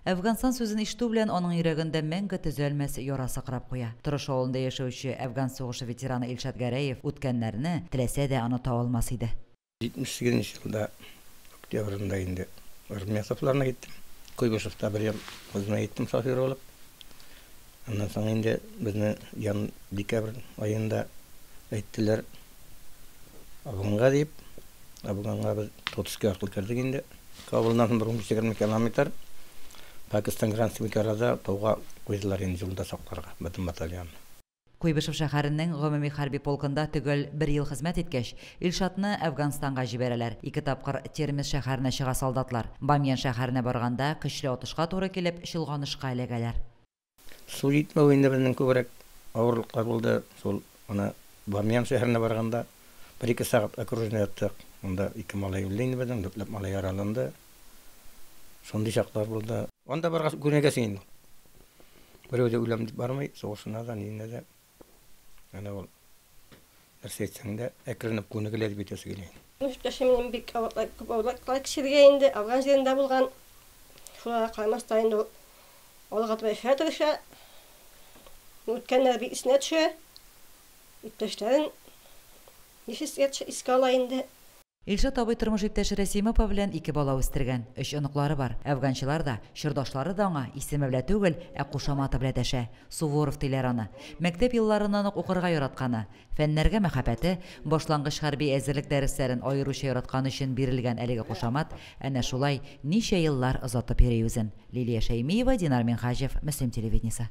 Әфганстан сөзін иштүү белән аның йөрәгендә мәңге төзәлмәс яра сакрап куя. Торыш авылында яшәүче Әфган сугышы ветераны Илшат Гәрәев үткәннәрне теләсә дә оныта алмас иде. 78 жылда октябрында инде армия сафларына киттим. Куйбышевта бер ел хезмәт иттем шофер булып. Аннан соң инде безне ян декабрь айында әйттеләр Афганга дип. Афганга без Тотскы аркылы кирдек инде. Кабулдан 120 километр Пакистан границасы арада тауга куйдылар инде юлда сакларга бөтен батальон. Куйбышев шәһәренең гомуми хәрби полкында төгәл 1 ел хезмәт иткәч, Илшатны Әфганстанга җибәрәләр. 2 тапкыр Термез шәһәренә чыга солдатлар. Бамьян шәһәренә барганда көчле атышка туры килеп, чолганышка эләгәләр. Су җитмәү инде безнең күбрәк авырлыклар булды. Шул ана Бамьян шәһәренә барганда 1-2 сәгать окружение яттык. Онда 2 малай үлде инде безнең, 4 малай яраланды. Шундый чаклар булды. Онда барган күнәгәсен. Берәүдә үләм дип бармый, сугышына да, ниндә дә. Ана ул нәрсәсендә әкренеп күнегеләр бит өсгеләй. Мөштәшемнең бик авырлыклар кешегә инде Афган җирендә булган. Шуңа каймаста инде алга таба фәтриша. Үткәннәр бик исенә төшә. Иптәшләрен ничек искала инде. Илшат абый тормыш иптәше Рәсима апа белән 2 бала үстергән. 3 оныклары бар. Әфганчылар да, чордашлары да аңа исеме белән түгел, ә кушаматы белән дәшә. Суворов диләр аны. Мәктәп елларыннан ук укырга яратканы, фәннәргә мәхәббәте, башлангыч хәрби әзерлек дәресләрен аеруча яратканы өчен бирелгән әлеге кушамат әнә шулай ничә еллар озатып йөри үзен. Лилия Шәймиева, Динар Минхаҗев, Мөслим телевидениесе.